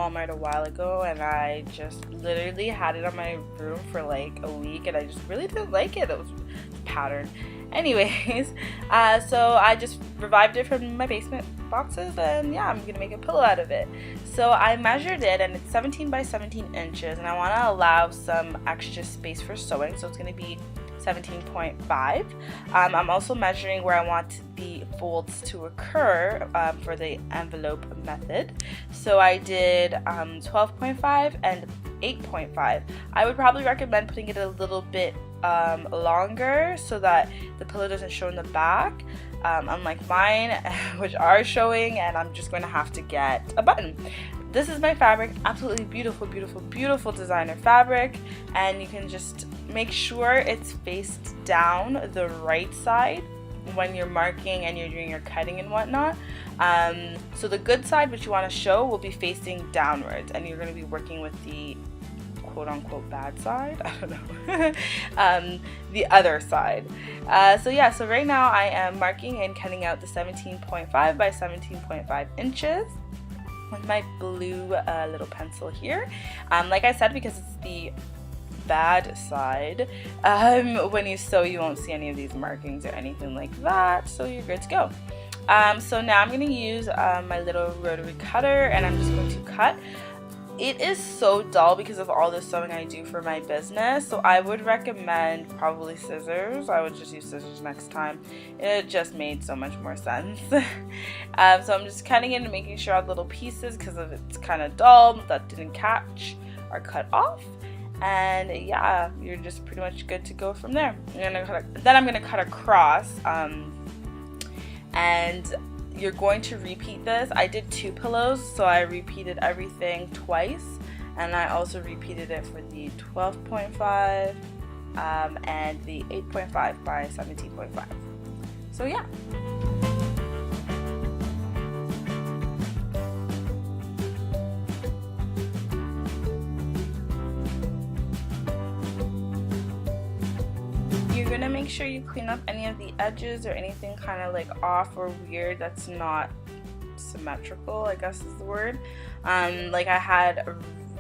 Walmart a while ago, and I just literally had it on my room for like a week, and I just really didn't like it. It was patterned. Anyways, so I just revived it from my basement boxes, and yeah, I'm gonna make a pillow out of it. So I measured it, and it's 17 by 17 inches, and I want to allow some extra space for sewing, so it's gonna be 17.5. I'm also measuring where I want the folds to occur for the envelope method. So I did 12.5 and 8.5. I would probably recommend putting it a little bit longer so that the pillow doesn't show in the back, unlike mine, which are showing, and I'm just going to have to get a button. This is my fabric, absolutely beautiful, beautiful, beautiful designer fabric, and you can just make sure it's faced down the right side when you're marking and you're doing your cutting and whatnot. So the good side, which you want to show, will be facing downwards, and you're going to be working with the quote-unquote bad side, I don't know, the other side. So yeah, so right now I am marking and cutting out the 17.5 by 17.5 inches with my blue little pencil here. Like I said, because it's the bad side, when you sew you won't see any of these markings or anything like that, so you're good to go. So now I'm going to use my little rotary cutter, and I'm just going to cut. It is so dull because of all the sewing I do for my business, so I would recommend probably scissors. I would just use scissors next time. It just made so much more sense. So I'm just cutting it and making sure all the little pieces, because of it's kind of dull, that didn't catch, are cut off. And yeah, you're just pretty much good to go from there. Then I'm gonna cut across, and you're going to repeat this. I did 2 pillows, so I repeated everything twice, and I also repeated it for the 12.5 and the 8.5 by 17.5. So yeah. You're gonna make sure you clean up any of the edges or anything kind of like off or weird that's not symmetrical, I guess is the word. Like I had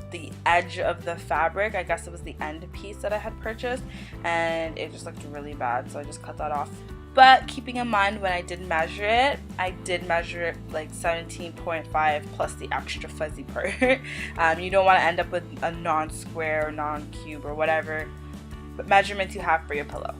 the edge of the fabric, I guess it was the end piece that I had purchased, and it just looked really bad, so I just cut that off. But keeping in mind, when I did measure it like 17.5 plus the extra fuzzy part. You don't want to end up with a non-square or non-cube or whatever measurements you have for your pillow.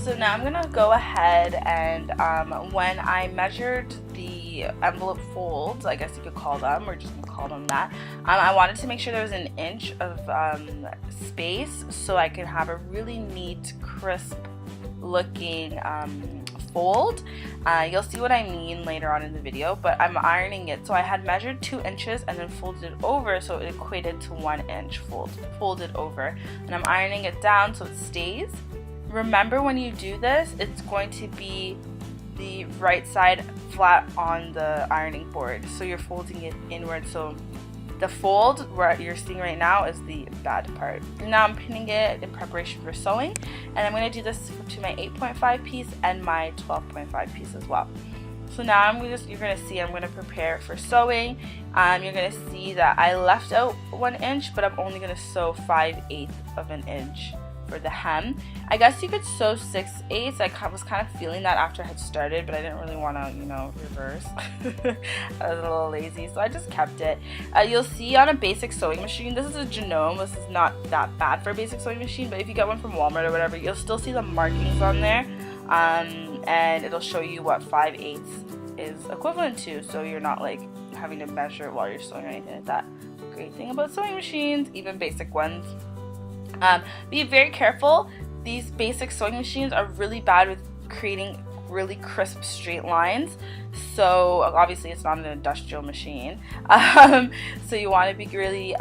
So now I'm gonna go ahead and when I measured the envelope folds, I guess you could call them, or just call them that, I wanted to make sure there was an inch of space so I could have a really neat, crisp looking fold. You'll see what I mean later on in the video, but I'm ironing it. So I had measured 2 inches and then folded it over, so it equated to 1 inch folded over, and I'm ironing it down so it stays. Remember, when you do this, it's going to be the right side flat on the ironing board, so you're folding it inward. So the fold where you're seeing right now is the bad part. Now I'm pinning it in preparation for sewing, and I'm going to do this to my 8.5 piece and my 12.5 piece as well. So now you're going to see I'm going to prepare for sewing. You're going to see that I left out 1 inch, but I'm only going to sew 5/8 of an inch for the hem. I guess you could sew 6/8. I was kind of feeling that after I had started, but I didn't really want to, you know, reverse. I was a little lazy, so I just kept it. You'll see on a basic sewing machine, this is a Janome. This is not that bad for a basic sewing machine, but if you get one from Walmart or whatever, you'll still see the markings on there, and it'll show you what 5/8 is equivalent to, so you're not like having to measure it while you're sewing or anything like that. Great thing about sewing machines, even basic ones. Be very careful. These basic sewing machines are really bad with creating really crisp straight lines, so obviously it's not an industrial machine, so you want to be really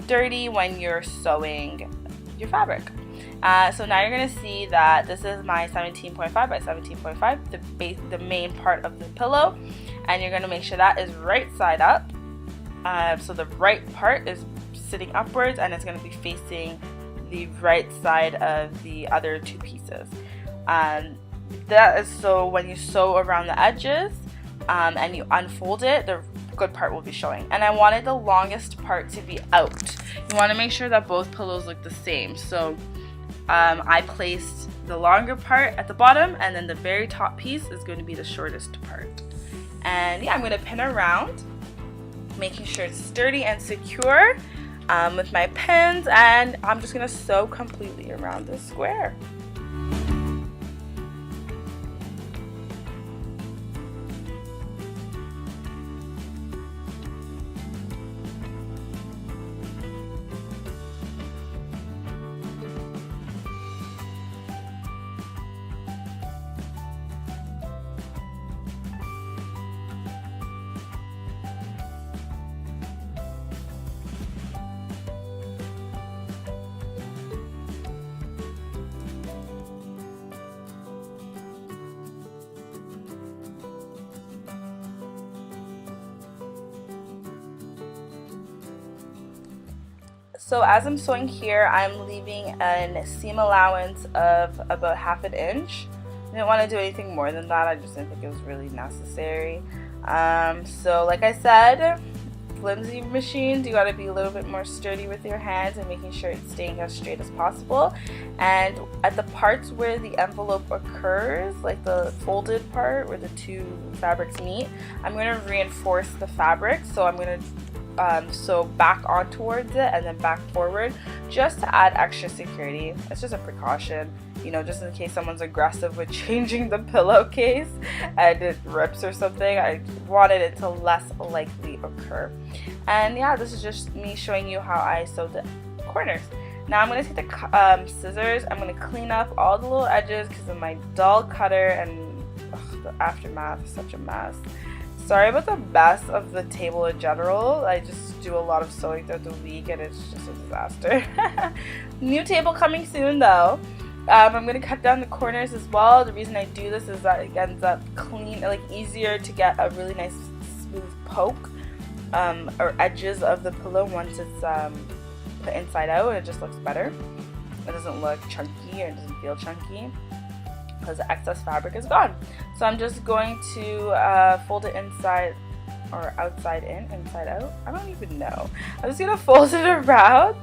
sturdy when you're sewing your fabric. So now you're going to see that this is my 17.5 by 17.5, the main part of the pillow, and you're going to make sure that is right side up. So the right part is sitting upwards, and it's going to be facing the right side of the other two pieces. That is so when you sew around the edges and you unfold it, the good part will be showing. And I wanted the longest part to be out. You want to make sure that both pillows look the same. So I placed the longer part at the bottom, and then the very top piece is going to be the shortest part. And yeah, I'm going to pin around, making sure it's sturdy and secure with my pins, and I'm just going to sew completely around this square. So as I'm sewing here, I'm leaving a seam allowance of about 1/2 inch. I didn't want to do anything more than that. I just didn't think it was really necessary. So like I said, flimsy machines, you got to be a little bit more sturdy with your hands and making sure it's staying as straight as possible. And at the parts where the envelope occurs, like the folded part where the two fabrics meet, I'm going to reinforce the fabric. So I'm going to sew back on towards it and then back forward, just to add extra security. It's just a precaution, you know, just in case someone's aggressive with changing the pillowcase and it rips or something. I wanted it to less likely occur. And yeah, this is just me showing you how I sewed the corners. Now I'm going to take the scissors. I'm going to clean up all the little edges because of my dull cutter, and the aftermath is such a mess. Sorry about the mess of the table in general. I just do a lot of sewing throughout the week and it's just a disaster. New table coming soon though. I'm going to cut down the corners as well. The reason I do this is that it ends up clean, like easier to get a really nice smooth poke or edges of the pillow once it's put inside out, and it just looks better. It doesn't look chunky, or it doesn't feel chunky, because the excess fabric is gone. So I'm just going to fold it inside or outside in, inside out. I don't even know. I'm just gonna fold it around,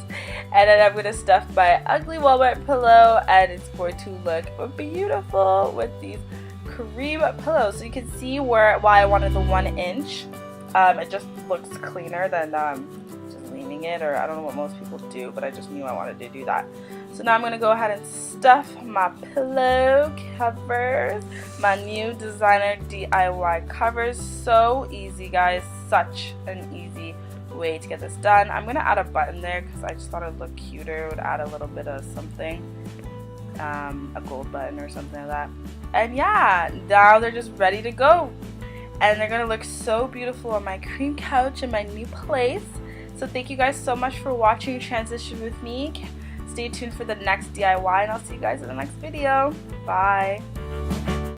and then I'm gonna stuff my ugly Walmart pillow, and it's going to look beautiful with these cream pillows. So you can see why I wanted the 1 inch. It just looks cleaner than just leaning it, or I don't know what most people do, but I just knew I wanted to do that. So now I'm going to go ahead and stuff my pillow covers, my new designer DIY covers. So easy, guys, such an easy way to get this done. I'm going to add a button there because I just thought it would look cuter. It would add a little bit of something, a gold button or something like that. And yeah, now they're just ready to go. And they're going to look so beautiful on my cream couch in my new place. So thank you guys so much for watching Transition with me. Stay tuned for the next DIY, and I'll see you guys in the next video. Bye.